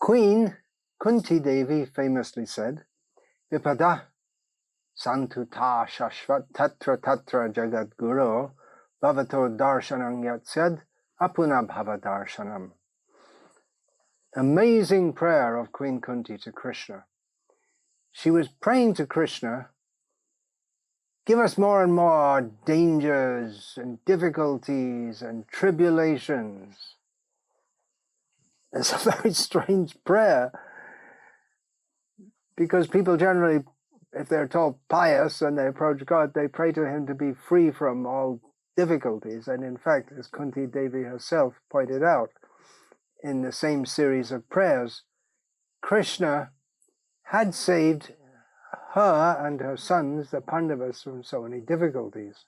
Queen Kunti Devi famously said, Vipada santuta shashvat tatra tatra jagat guru bhavato darshanam yatsyad apuna bhava darshanam. Amazing prayer of Queen Kunti to Krishna. She was praying to Krishna, give us more and more dangers and difficulties and tribulations. It's a very strange prayer, because people generally, if they're told pious and they approach God, they pray to him to be free from all difficulties. And in fact, as Kunti Devi herself pointed out in the same series of prayers, Krishna had saved her and her sons, the Pandavas, from so many difficulties.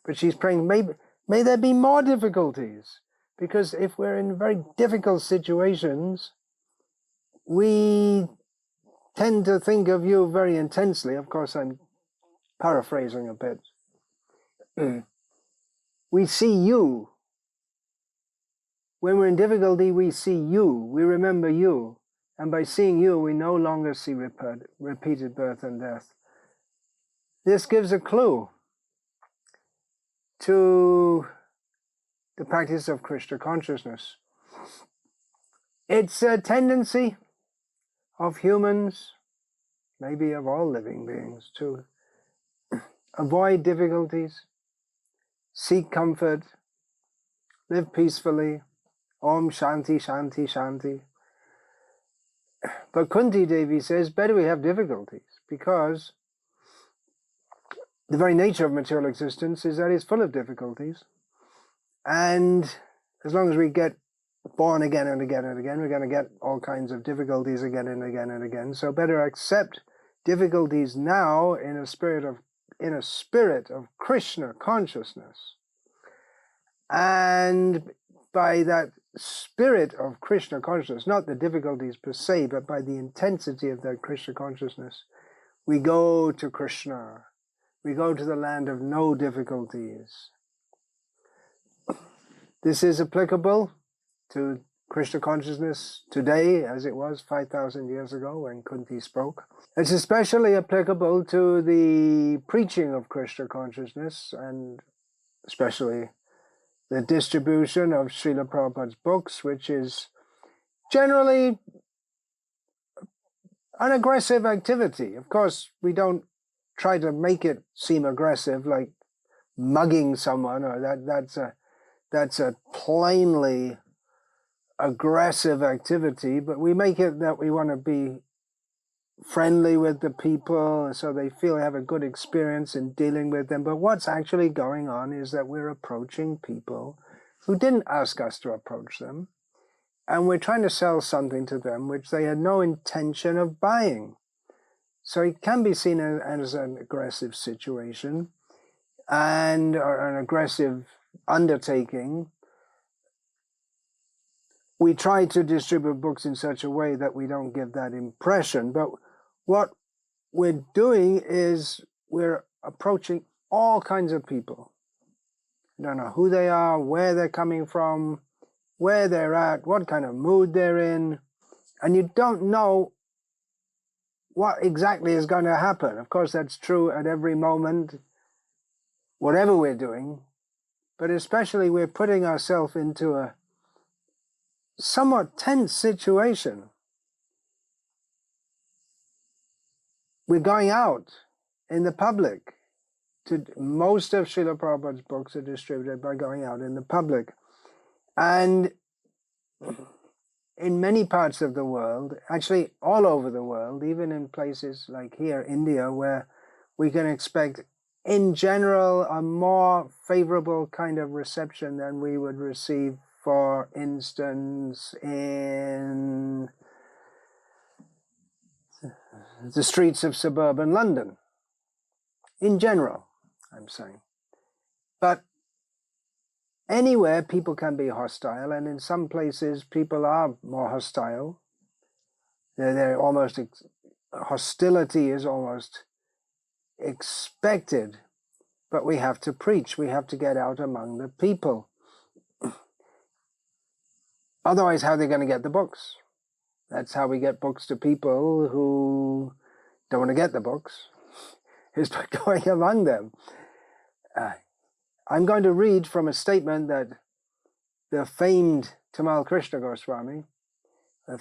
But she's praying, may there be more difficulties, because if we're in very difficult situations, we tend to think of you very intensely. Of course, I'm paraphrasing a bit. We see you. When we're in difficulty, we see you. We remember you. And by seeing you, we no longer see repeated birth and death. This gives a clue to the practice of Krishna consciousness. It's a tendency of humans, maybe of all living beings, to avoid difficulties, seek comfort, live peacefully. Om Shanti, Shanti, Shanti. But Kunti Devi says, better we have difficulties, because the very nature of material existence is that it's full of difficulties. And as long as we get born again and again and again, we're going to get all kinds of difficulties again and again and again. So better accept difficulties now in a spirit of Krishna consciousness. And by that spirit of Krishna consciousness, not the difficulties per se, but by the intensity of that Krishna consciousness, we go to Krishna. We go to the land of no difficulties. This is applicable to Krishna consciousness today as it was 5,000 years ago when Kunti spoke. It's especially applicable to the preaching of Krishna consciousness, and especially the distribution of Srila Prabhupada's books, which is generally an aggressive activity. Of course, we don't try to make it seem aggressive, like mugging someone, or that's a plainly aggressive activity, but we make it that we want to be friendly with the people so they feel they have a good experience in dealing with them. But what's actually going on is that we're approaching people who didn't ask us to approach them, and we're trying to sell something to them which they had no intention of buying. So it can be seen as an aggressive situation and or an aggressive undertaking. We try to distribute books in such a way that we don't give that impression. But what we're doing is we're approaching all kinds of people. You don't know who they are, where they're coming from, where they're at, what kind of mood they're in, and you don't know what exactly is going to happen. Of course, that's true at every moment, whatever we're doing, but especially we're putting ourselves into a somewhat tense situation. We're going out in the public. Most of Srila Prabhupada's books are distributed by going out in the public. And in many parts of the world, actually all over the world, even in places like here, India, where we can expect, in general, a more favorable kind of reception than we would receive, for instance, in the streets of suburban London. In general, I'm saying. But anywhere people can be hostile, and in some places people are more hostile. They're almost, hostility is almost expected, but we have to preach, we have to get out among the people. Otherwise, how are they going to get the books? That's how we get books to people who don't want to get the books, is by going among them. I'm going to read from a statement that the famed Tamal Krishna Goswami,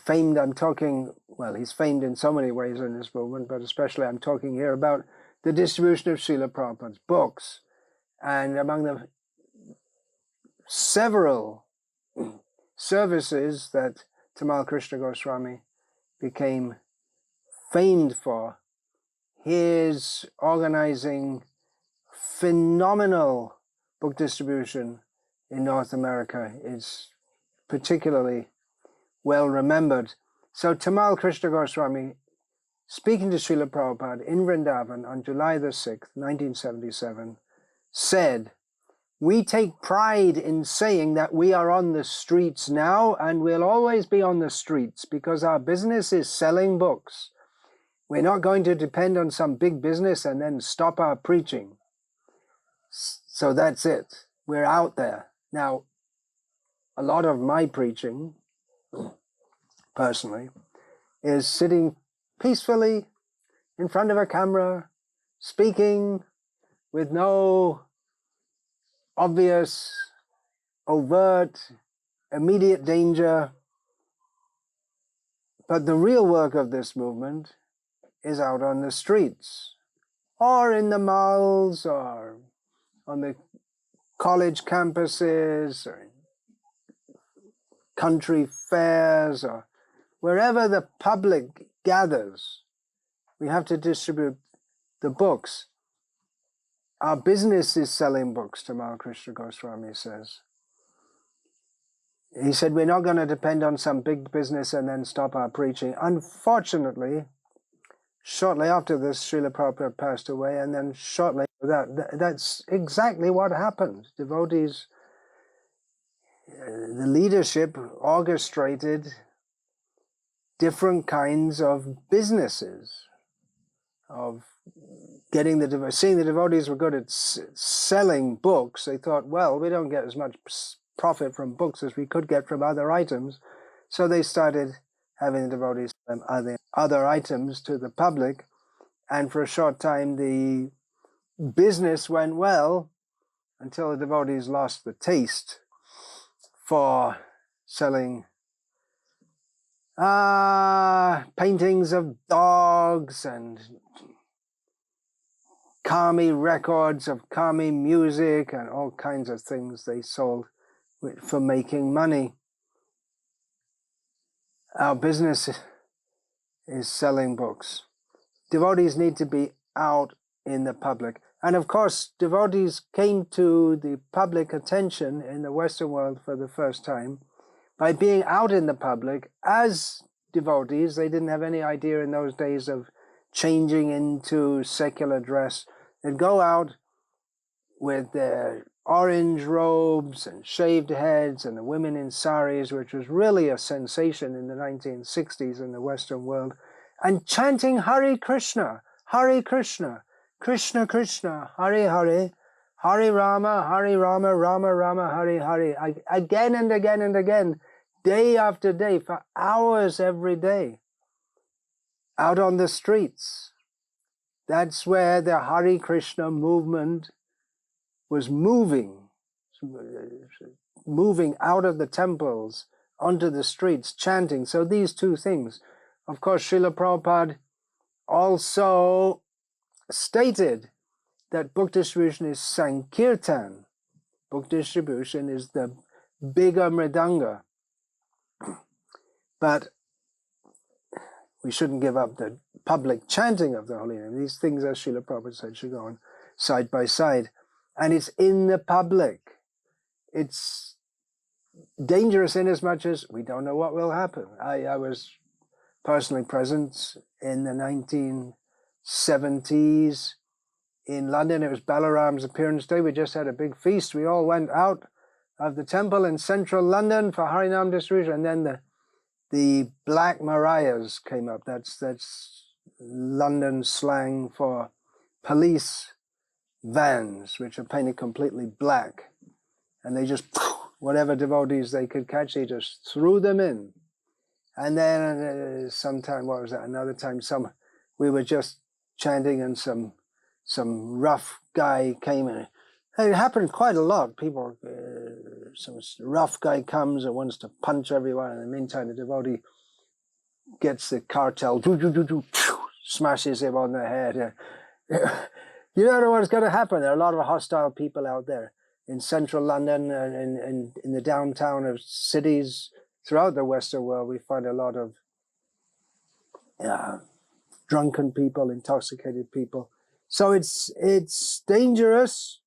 famed, I'm talking, well, he's famed in so many ways in this movement, but especially I'm talking here about the distribution of Srila Prabhupada's books. And among the several services that Tamal Krishna Goswami became famed for, his organizing phenomenal book distribution in North America is particularly well remembered. So Tamal Krishna Goswami, speaking to Srila Prabhupada in Vrindavan on July the 6th, 1977, said, "We take pride in saying that we are on the streets now and we'll always be on the streets because our business is selling books. We're not going to depend on some big business and then stop our preaching. So that's it. We're out there." Now, a lot of my preaching, personally, is sitting peacefully in front of a camera, speaking with no obvious, overt, immediate danger. But the real work of this movement is out on the streets, or in the malls, or on the college campuses, or country fairs, or wherever the public gathers. We have to distribute the books. Our business is selling books, Tamal Krishna Goswami says. He said, we're not going to depend on some big business and then stop our preaching. Unfortunately, shortly after this, Srila Prabhupada passed away, and then shortly after that, that's exactly what happened. Devotees, the leadership orchestrated different kinds of businesses, of getting seeing the devotees were good at selling books. They thought, well, we don't get as much profit from books as we could get from other items. So they started having the devotees sell other items to the public. And for a short time, the business went well until the devotees lost the taste for selling paintings of dogs and Kami records of Kami music and all kinds of things they sold for making money. Our business is selling books. Devotees need to be out in the public. And of course, devotees came to the public attention in the Western world for the first time by being out in the public as devotees. They didn't have any idea in those days of changing into secular dress. They'd go out with their orange robes and shaved heads, and the women in saris, which was really a sensation in the 1960s in the Western world, and chanting Hare Krishna, Krishna Krishna, Hare Hare, Hare Rama, Rama Rama, Hare Hare, again and again and again, day after day, for hours every day, out on the streets. That's where the Hare Krishna movement was moving out of the temples onto the streets, chanting. So these two things. Of course, Srila Prabhupada also stated that book distribution is Sankirtan. Book distribution is the bigger mridanga. But we shouldn't give up the public chanting of the holy name. These things, as Srila Prabhupada said, should go on side by side. And it's in the public. It's dangerous in as much as we don't know what will happen. I was personally present in the 1970s in London. It was Balaram's appearance day. We just had a big feast. We all went out of the temple in central London for Harinam distribution, and then the Black Mariahs came up. That's London slang for police vans, which are painted completely black. And they just, whatever devotees they could catch, they just threw them in. And then sometime, what was that? Another time, we were just chanting, and some rough guy came in. It happened quite a lot. People, some rough guy comes and wants to punch everyone. In the meantime, the devotee gets the cartel, smashes him on the head. You don't know what's going to happen. There are a lot of hostile people out there in central London and in the downtown of cities throughout the Western world. We find a lot of drunken people, intoxicated people. So it's dangerous.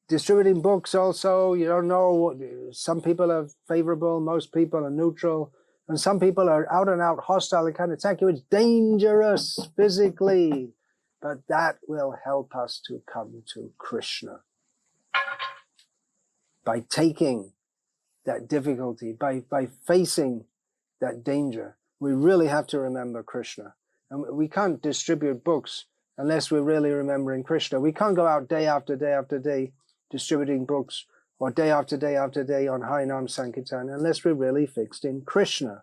Distributing books also, you don't know. Some people are favorable, most people are neutral, and some people are out and out hostile. They can attack you. It's dangerous physically, but that will help us to come to Krishna. By taking that difficulty, by facing that danger, we really have to remember Krishna. And we can't distribute books unless we're really remembering Krishna. We can't go out day after day after day distributing books, or day after day after day on Harinam Sankirtan, unless we're really fixed in Krishna.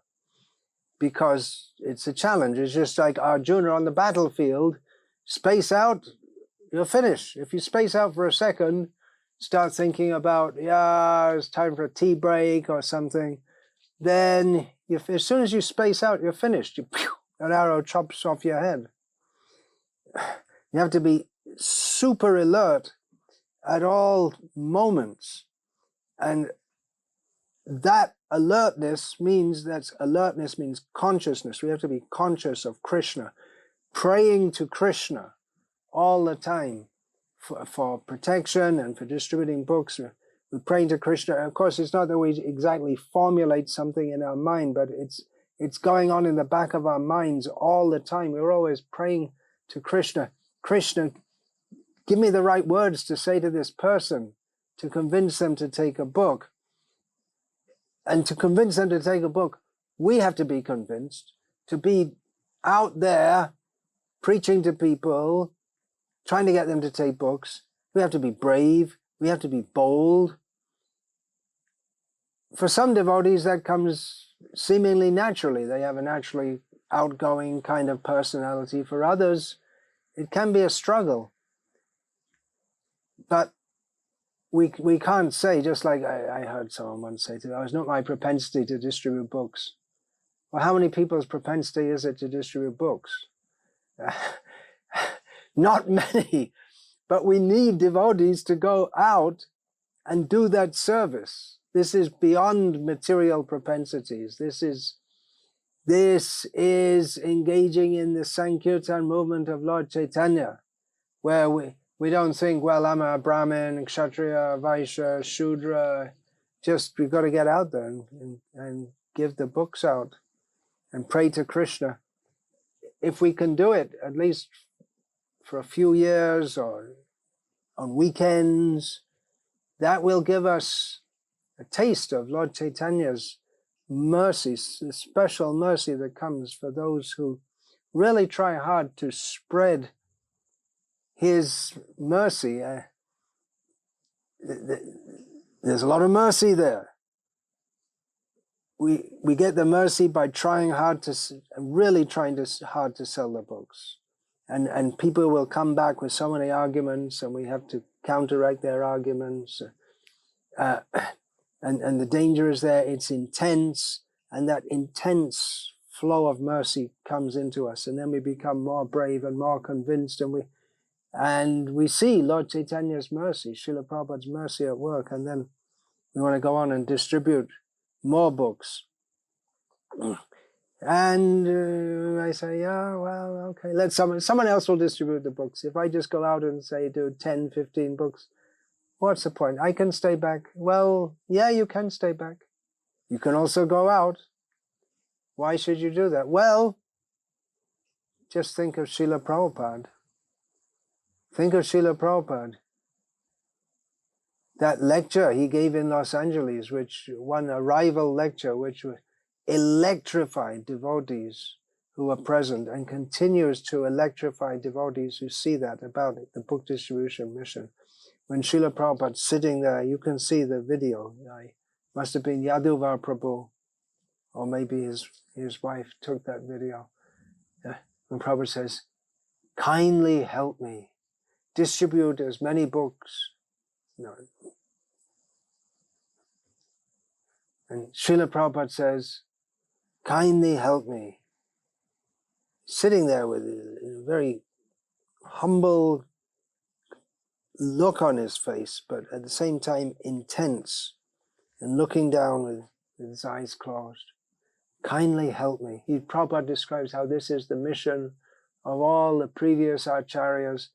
Because it's a challenge. It's just like Arjuna on the battlefield. Space out, you're finished. If you space out for a second, start thinking about, it's time for a tea break or something, then as soon as you space out, you're finished. An arrow chops off your head. You have to be super alert at all moments. And that alertness means consciousness. We have to be conscious of Krishna, praying to Krishna all the time for protection and for distributing books. We're praying to Krishna. Of course, it's not that we exactly formulate something in our mind, but it's going on in the back of our minds all the time. We're always praying to Krishna. Krishna, give me the right words to say to this person to convince them to take a book. And to convince them to take a book, we have to be convinced. To be out there preaching to people, trying to get them to take books, we have to be brave, we have to be bold. For some devotees, that comes seemingly naturally. They have a naturally outgoing kind of personality. For others, it can be a struggle. But we can't say, just like I heard someone once say to me, it's not my propensity to distribute books. Well, how many people's propensity is it to distribute books? Not many, but we need devotees to go out and do that service. This is beyond material propensities. This is engaging in the Sankirtan movement of Lord Chaitanya, where we don't think, well, I'm a Brahmin, Kshatriya, Vaishya, Shudra. Just, we've got to get out there and give the books out and pray to Krishna. If we can do it, at least for a few years or on weekends, that will give us a taste of Lord Chaitanya's mercy, the special mercy that comes for those who really try hard to spread his mercy. There's a lot of mercy there. We get the mercy by trying hard hard to sell the books. And people will come back with so many arguments, and we have to counteract their arguments. And the danger is there, it's intense, and that intense flow of mercy comes into us, and then we become more brave and more convinced, and we see Lord Chaitanya's mercy, Srila Prabhupada's mercy at work, and then we want to go on and distribute more books. And I say, yeah, well, okay, let someone else will distribute the books. If I just go out and say do 10, 15 books, what's the point? I can stay back. Well, yeah, you can stay back. You can also go out. Why should you do that? Well, just think of Srila Prabhupada. Think of Srila Prabhupada. That lecture he gave in Los Angeles, which won a rival lecture, which electrified devotees who were present and continues to electrify devotees who see that about it, the book distribution mission. When Srila Prabhupada's sitting there, you can see the video. Must have been Yaduvar Prabhu. or maybe his wife took that video. And Prabhupada says, kindly help me. Distribute as many books. And Srila Prabhupada says, kindly help me. Sitting there with a very humble look on his face, but at the same time intense, and looking down with his eyes closed. Kindly help me. Prabhupada describes how this is the mission of all the previous acharyas,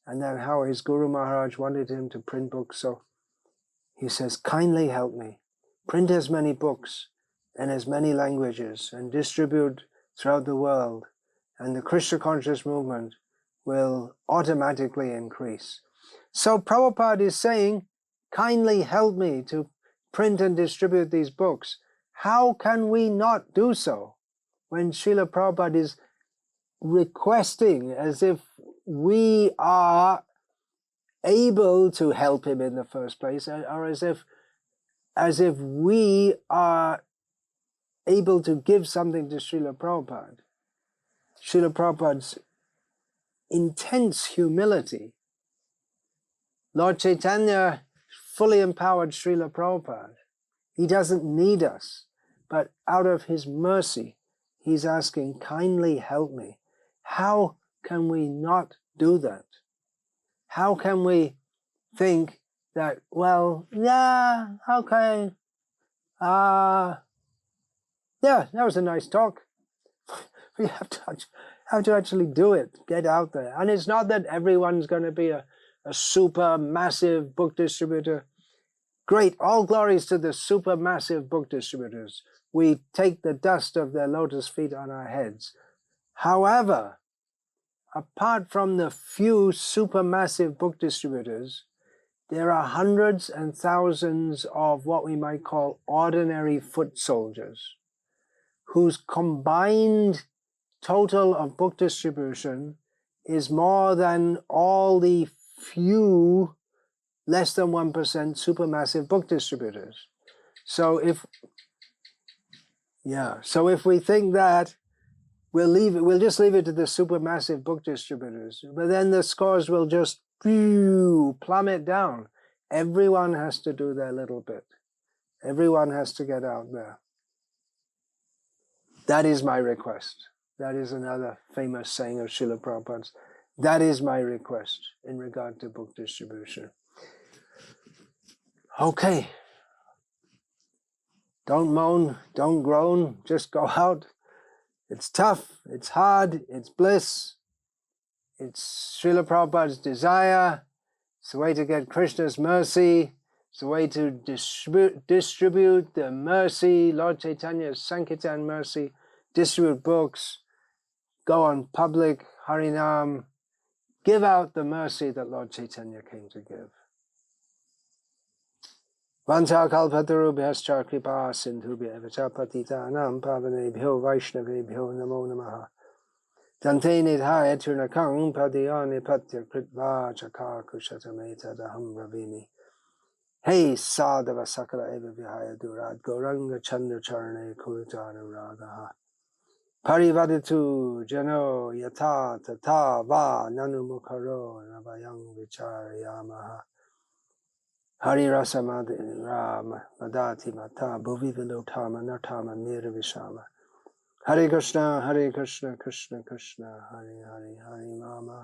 and then how his Guru Maharaj wanted him to print books. So he says, kindly help me. Print as many books in as many languages and distribute throughout the world, and the Krishna conscious movement will automatically increase. So Prabhupada is saying, kindly help me to print and distribute these books. How can we not do so when Srila Prabhupada is requesting as if we are able to help him in the first place, or as if we are able to give something to Srila Prabhupada? Srila Prabhupada's intense humility. Lord Chaitanya fully empowered Srila Prabhupada. He doesn't need us, but out of his mercy, he's asking, kindly help me. How can we not do that? How can we think that, well, yeah, okay, yeah, that was a nice talk. We have to actually do it, get out there. And it's not that everyone's going to be a super massive book distributor. Great, all glories to the super massive book distributors. We take the dust of their lotus feet on our heads. However, apart from the few supermassive book distributors, there are hundreds and thousands of what we might call ordinary foot soldiers, whose combined total of book distribution is more than all the few less than 1% supermassive book distributors. So if we think that we'll just leave it to the supermassive book distributors, but then the scores will just plummet down. Everyone has to do their little bit. Everyone has to get out there. That is my request. That is another famous saying of Srila Prabhupada's. That is my request in regard to book distribution. Okay. Don't moan, don't groan, just go out. It's tough, it's hard, it's bliss. It's Srila Prabhupada's desire. It's the way to get Krishna's mercy. It's the way to distribute the mercy, Lord Chaitanya's Sankirtan mercy, distribute books, go on public Harinam, give out the mercy that Lord Chaitanya came to give. Vancha kalpatarubhyascha kripa sindhubhya evacha patitanam pavanebhyo vaishnavebhyo namo namaha. Dante nidhaya turnakang padiyani patya kritva chakar kushatameta ravimi. Hey sadhava sakala eva vihaya durad goranga chandra charane kurutana ragaha. Parivaditu jano yata tata va nanu mukharo navayang vicharayamaha. Hari rasa madati mata bhuvi vilotama nartama nirvishama. Hare Krishna, Krishna Krishna, Hare Hare, Hare Rama,